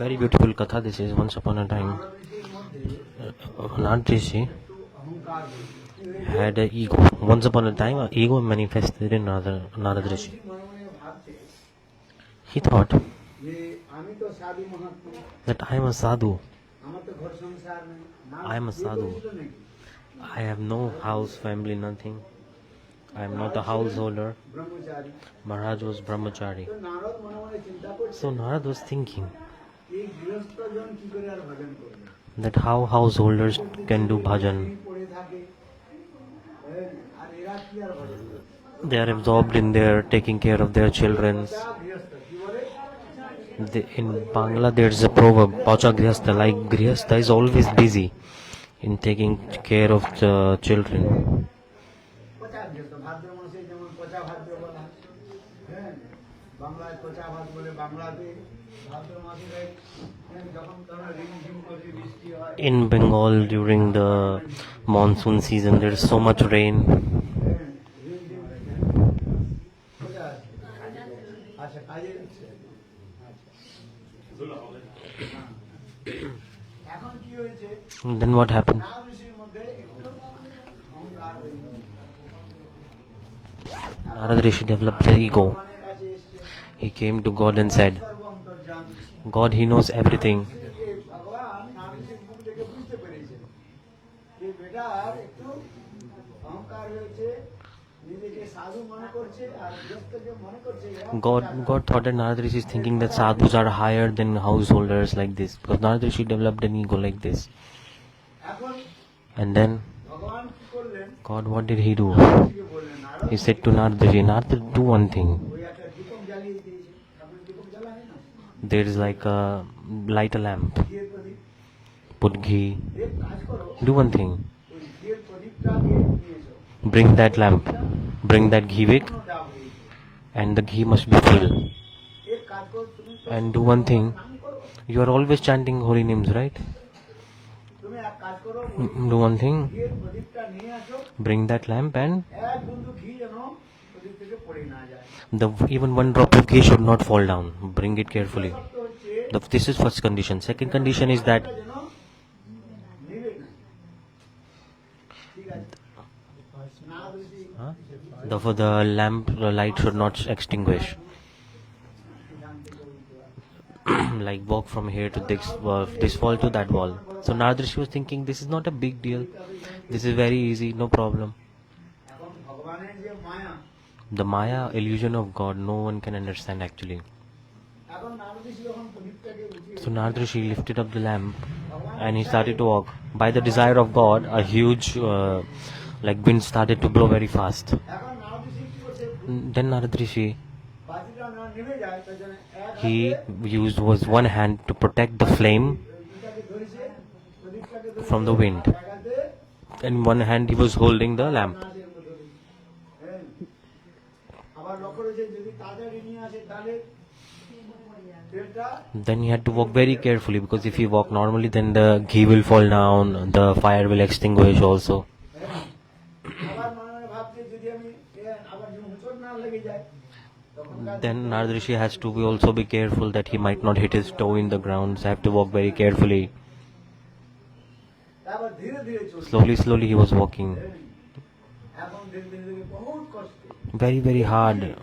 Very beautiful katha this is. Once upon a time, Lord Rishi had an ego. Once upon a time, an ego manifested in Narad Rishi. He thought that I am a sadhu. I am a sadhu. I have no house, family, nothing. I am not a householder. Maharaj was brahmachari. So Narad was thinking that how householders can do bhajan. They are absorbed in their taking care of their children. In Bangla there is a proverb, Prachar like Grihastha is always busy in taking care of the children. In Bengal during the monsoon season there is so much rain. Then what happened? Narad Rishi developed the ego. He came to God and said, God, He knows everything. God thought that Narad Rishi is thinking that sadhus are higher than householders like this, because Narad Rishi developed an ego like this. And then God, what did He do? He said to Narad Rishi, Narad, do one thing. There is like a light a lamp, put ghee, do one thing. Bring that lamp, bring that ghee wick, and the ghee must be full. And do one thing, you are always chanting holy names, right? Do one thing, bring that lamp and even one drop of ghee should not fall down. Bring it carefully. This is first condition. Second condition is that the lamp light should not extinguish. Like walk from here to this wall to that wall. So Narad Rishi was thinking, this is not a big deal. This is very easy, no problem. The Maya illusion of God, no one can understand actually. So Narad Rishi lifted up the lamp and he started to walk. By the desire of God, a huge wind started to blow very fast. Then Narad Rishi, he used one hand to protect the flame from the wind. In one hand he was holding the lamp. Then he had to walk very carefully, because if he walk normally then the ghee will fall down, the fire will extinguish also. Then Narad Rishi has to also be careful that he might not hit his toe in the ground, so have to walk very carefully. Slowly he was walking. Very, very hard.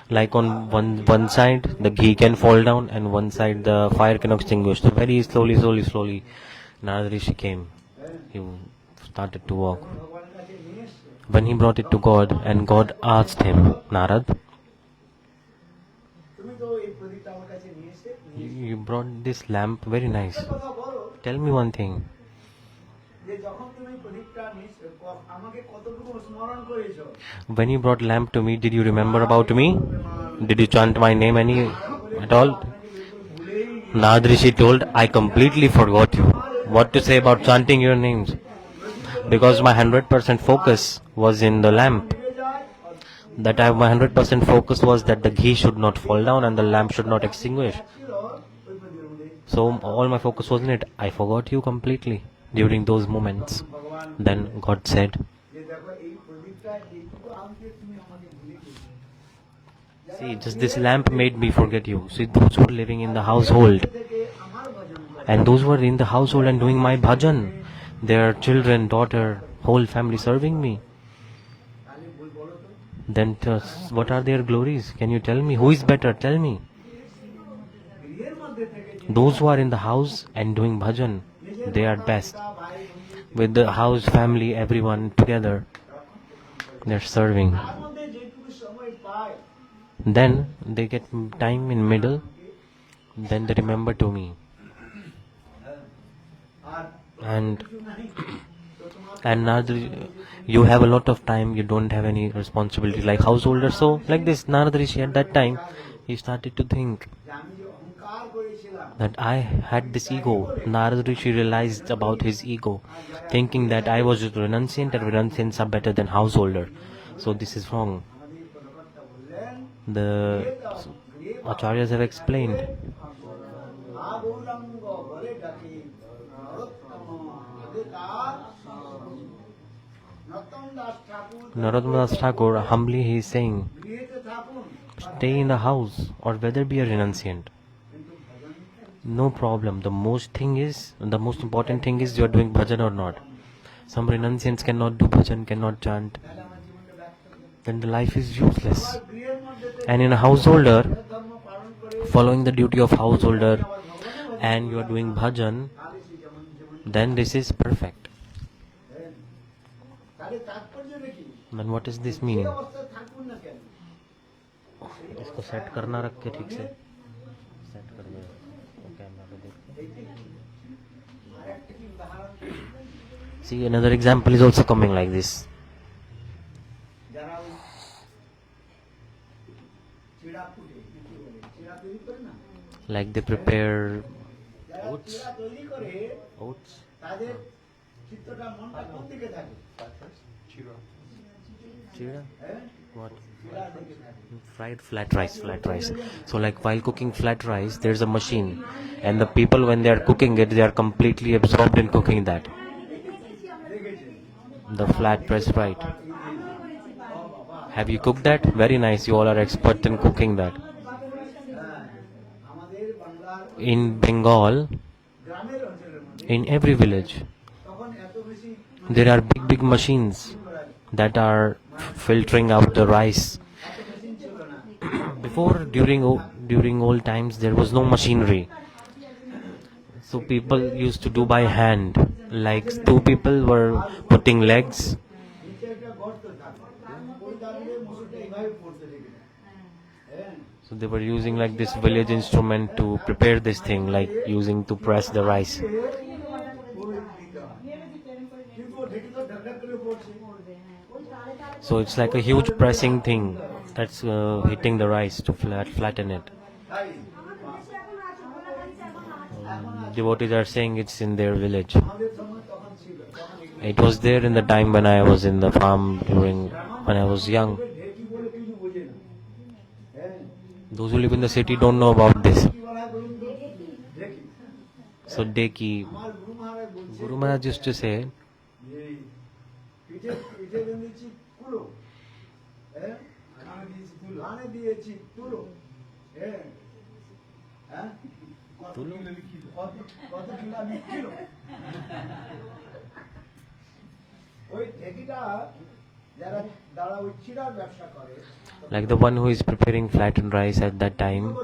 Like on one side the ghee can fall down and one side the fire can extinguish. So very slowly Narad Rishi came. He started to walk. When he brought it to God, and God asked him, Narad, you brought this lamp, very nice. Tell me one thing. When you brought lamp to me, did you remember about me? Did you chant my name at all? Narad Rishi told, I completely forgot you. What to say about chanting your names? Because my 100% focus was in the lamp. My 100% focus was that the ghee should not fall down and the lamp should not extinguish. So all my focus was in it. I forgot you completely during those moments. Then God said, See, just this lamp made me forget you. See, those who were living in the household, and those who were in the household and doing my bhajan, their children, daughter, whole family serving me. Then what are their glories? Can you tell me? Who is better? Tell me. Those who are in the house and doing bhajan, they are best. With the house, family, everyone together, they're serving. Then they get time in middle, then they remember to me. And Narad, you have a lot of time, you don't have any responsibility like householder. So like this, Narad Rishi at that time, he started to think that I had this ego. Narad Rishi realized about his ego, thinking that I was renunciant and renunciants are better than householder. So this is wrong. The acharyas have explained. Narottam Das Thakur, humbly he is saying, stay in the house or whether be a renunciant. No problem. The most important thing is you are doing bhajan or not. Some renunciants cannot do bhajan, cannot chant. Then the life is useless. And in a householder, following the duty of householder, and you are doing bhajan, then this is perfect. Then what is this meaning? इसको set करना रख के ठीक से set कर दे camera पे देख के. See, another example is also coming like this. Like they prepare oats. Chira? What? Fried flat rice. So like while cooking flat rice, there's a machine, and the people when they are cooking it, they are completely absorbed in cooking that. The flat press, right? Have you cooked that? Very nice. You all are expert in cooking that. In Bengal, in every village, there are big machines that are filtering out the rice. Before, during old times, there was no machinery. So people used to do by hand. Like two people were putting legs. So they were using like this village instrument to prepare this thing, like using to press the rice. So it's like a huge pressing thing that's hitting the rice to flatten it. Devotees are saying it's in their village. It was there in the time when I was in the farm when I was young. Those who live in the city don't know about this. So Deki, Guru Maharaj used to say, like the one who is preparing flattened rice at that time.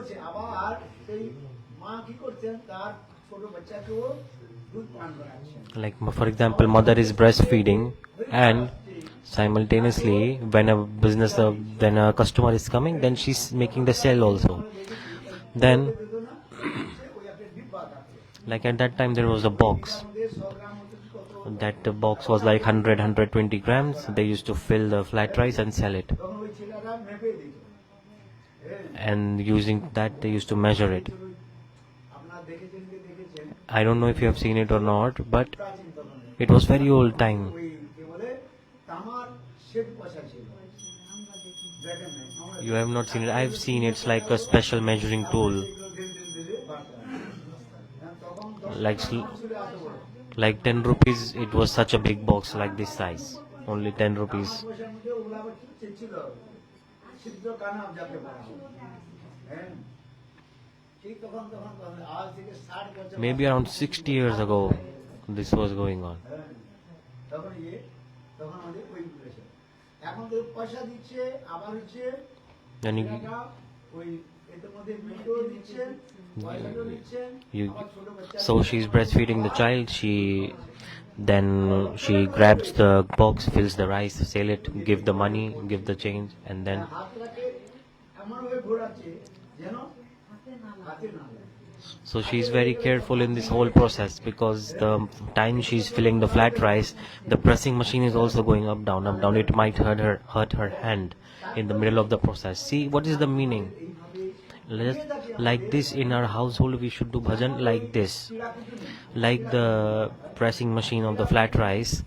Like for example, mother is breastfeeding, and simultaneously when a customer is coming, then she's making the sale also. Then like at that time there was a box. That the box was like 120 grams. They used to fill the flat rice and sell it. And using that they used to measure it. I don't know if you have seen it or not, but it was very old time. You have not seen it. I've seen it. It's like a special measuring tool. Like 10 rupees, it was such a big box like this size. Only 10 rupees. Maybe around 60 years ago, this was going on. And you, so she's breastfeeding the child. She grabs the box, fills the rice, sell it, give the money, give the change, and then. So she's very careful in this whole process, because the time she's filling the flat rice, the pressing machine is also going up down up down. It might hurt her hand in the middle of the process. See what is the meaning? Like this in our household we should do bhajan like this, like the pressing machine of the flat rice.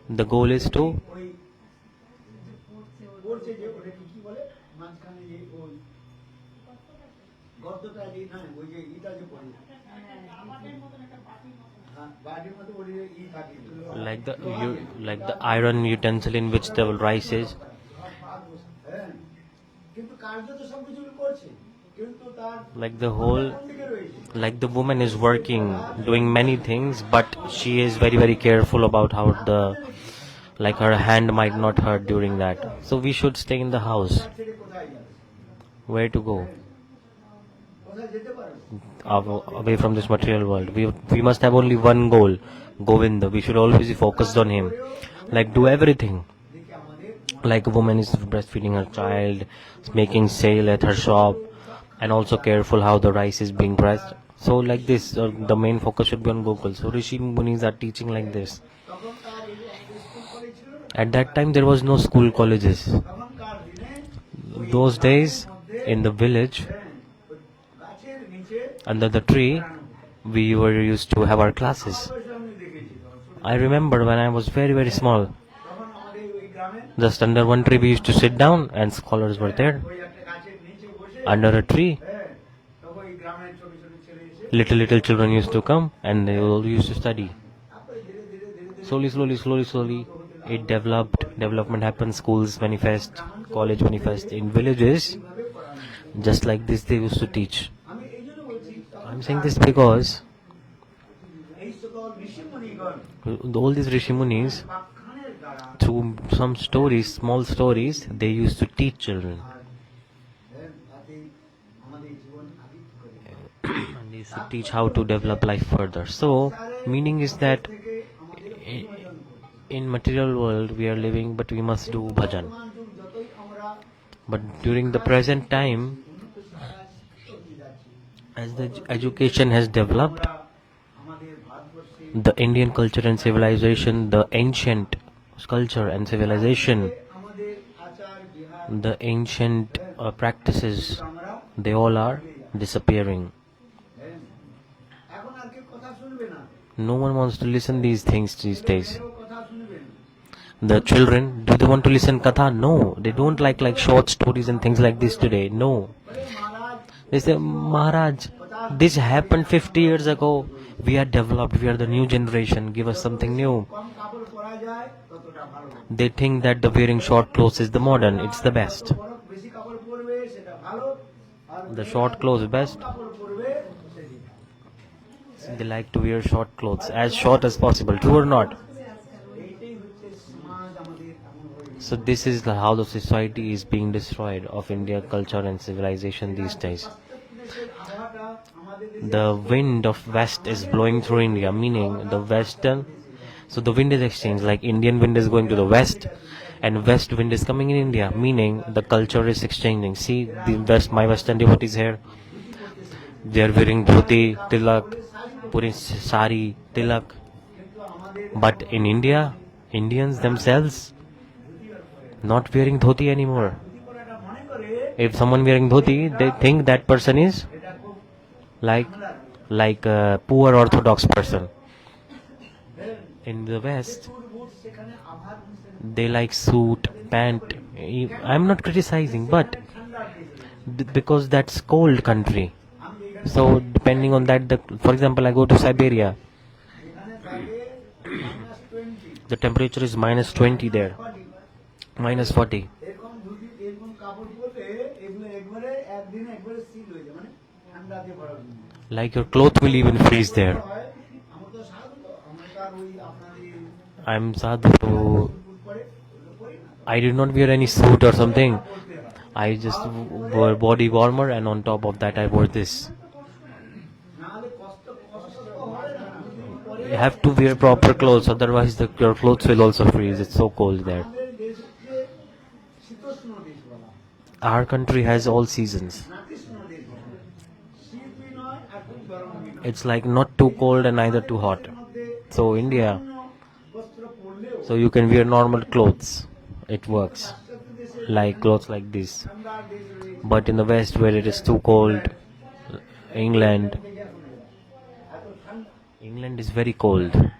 The goal is to like the iron utensil in which the rice is. Like the woman is working, doing many things, but she is very very careful about how her hand might not hurt during that. So we should stay in the house. Where to go? Away from this material world. We must have only one goal, Govinda. We should always be focused on him. Like do everything. Like a woman is breastfeeding her child, making sale at her shop, and also careful how the rice is being pressed. So like this, the main focus should be on Gokul. So Rishi Munis are teaching like this. At that time there was no school colleges. Those days in the village, under the tree, we were used to have our classes. I remember when I was very very small, just under one tree we used to sit down and scholars were there. Under a tree, little children used to come and they all used to study. Slowly, it development happened, schools manifest, college manifest. In villages, just like this they used to teach. I'm saying this because all these Rishi Munis, through some stories, small stories, they used to teach children. And they used to teach how to develop life further. So, meaning is that in material world we are living, but we must do bhajan. But during the present time, as the education has developed, the Indian culture and civilization, the ancient culture and civilization, the ancient practices, they all are disappearing. No one wants to listen these things these days. The children, do they want to listen katha? No, they don't like short stories and things like this today. No. They say, Maharaj, this happened 50 years ago. We are developed, we are the new generation, give us something new. They think that the wearing short clothes is the modern, it's the best. The short clothes is best. They like to wear short clothes, as short as possible, true or not? So this is how the society is being destroyed of India culture and civilization these days. The wind of west is blowing through India, meaning the western. So the wind is exchanged, like Indian wind is going to the west and west wind is coming in India, meaning the culture is exchanging. See my western devotees here, they are wearing dhoti, tilak, puri sari, tilak. But in India, Indians themselves not wearing dhoti anymore. If someone wearing dhoti, they think that person is like a poor orthodox person. In the West, they like suit, pant. I'm not criticizing, but because that's cold country. So depending on that, for example, I go to Siberia. The temperature is -20 there, -40. Like your clothes will even freeze there. I'm sadhu, so I did not wear any suit or something. I just wore body warmer, and on top of that I wore this. You have to wear proper clothes, otherwise your clothes will also freeze. It's so cold there. Our country has all seasons. It's like not too cold and neither too hot. So India, so you can wear normal clothes. It works. Like clothes like this. But in the West where it is too cold, England, England is very cold.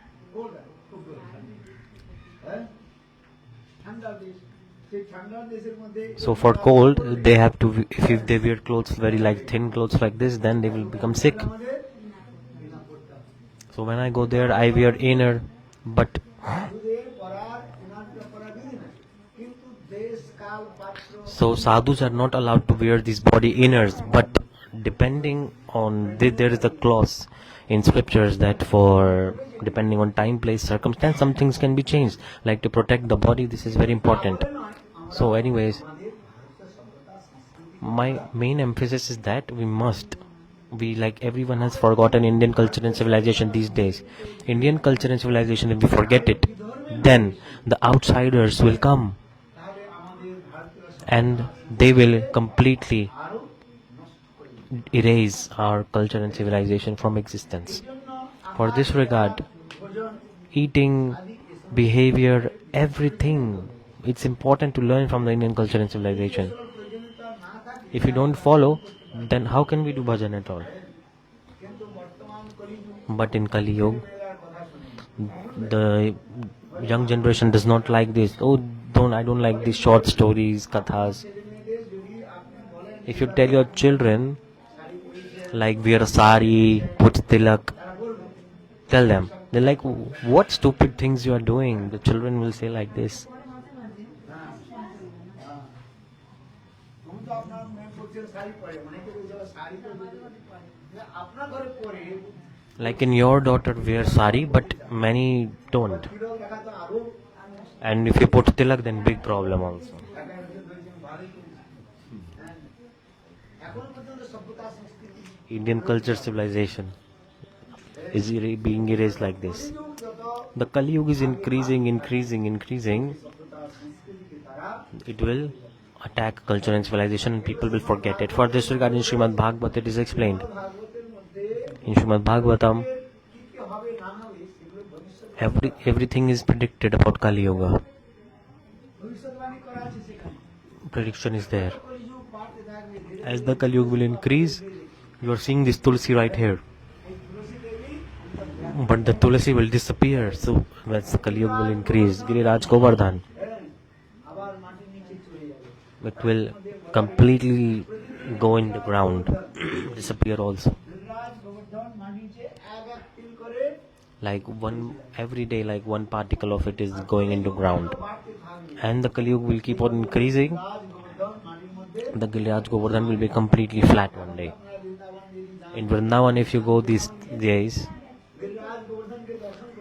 So for cold, they have to, if they wear clothes very like thin clothes like this, then they will become sick. So when I go there, I wear inner, but so sadhus are not allowed to wear these body inners, but depending on there is a clause in scriptures that for depending on time, place, circumstance, some things can be changed. Like to protect the body, this is very important. So anyways, my main emphasis is that we like everyone has forgotten Indian culture and civilization these days. Indian culture and civilization, if we forget it, then the outsiders will come and they will completely erase our culture and civilization from existence. For this regard, eating, behavior, everything, it's important to learn from the Indian culture and civilization. If you don't follow, then how can we do bhajan at all? But in Kali Yuga, the young generation does not like this. I don't like these short stories, kathas. If you tell your children, like wear a sari, put tilak, tell them. They're like, what stupid things you are doing? The children will say like this. Like in your daughter wear sari, but many don't. And if you put tilak, then big problem also. Indian culture civilization is being erased like this. The Kali Yuga is increasing. It will attack culture and civilization and people will forget it. For this regard in Srimad Bhagavatam it is explained. In Srimad Bhagavatam, everything is predicted about Kali Yuga. Prediction is there. As the Kali Yuga will increase, you are seeing this Tulsi right here. But the Tulsi will disappear, so as the Kali Yuga will increase, Giriraj Govardhan, it will completely go in the ground, disappear also. Like every day, like one particle of it is going into ground. And the Kali Yuga will keep on increasing. The Giriraj Govardhan will be completely flat one day. In Vrindavan, if you go these days,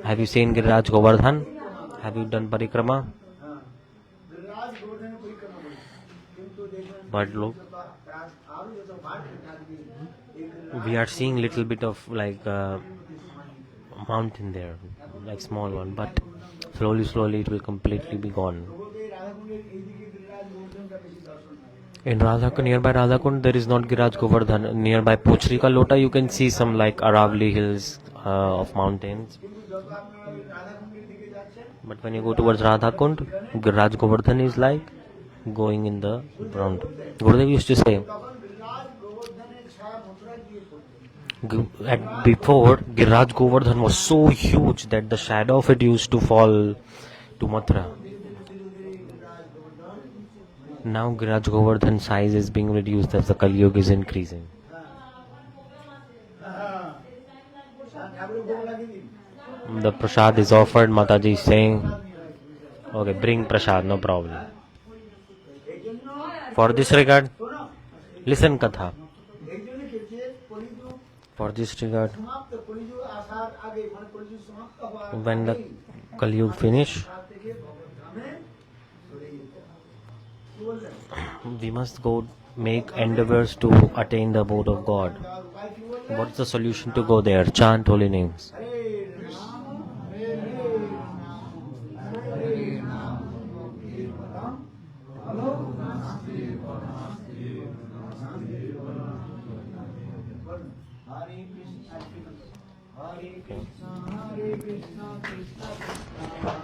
have you seen Giriraj Govardhan? Have you done parikrama? But look, we are seeing little bit of like mountain there, like small one, but slowly it will completely be gone. In Radhakund, nearby Radhakund, there is not Giriraj Govardhan. Nearby Puchri Ka Lota, you can see some like Aravali hills of mountains. But when you go towards Radhakund, Giriraj Govardhan is like going in the ground. Gurudev used to say, before Giriraj Govardhan was so huge that the shadow of it used to fall to Mathura. Now Giriraj Govardhan size is being reduced as the Kali Yuga is increasing. The prasad is offered. Mataji is saying, okay, bring prasad, no problem. For this regard, listen Katha. For this regard, when the Kali Yuga finish, we must go make endeavors to attain the abode of God. What's the solution to go there? Chant holy names. Okay.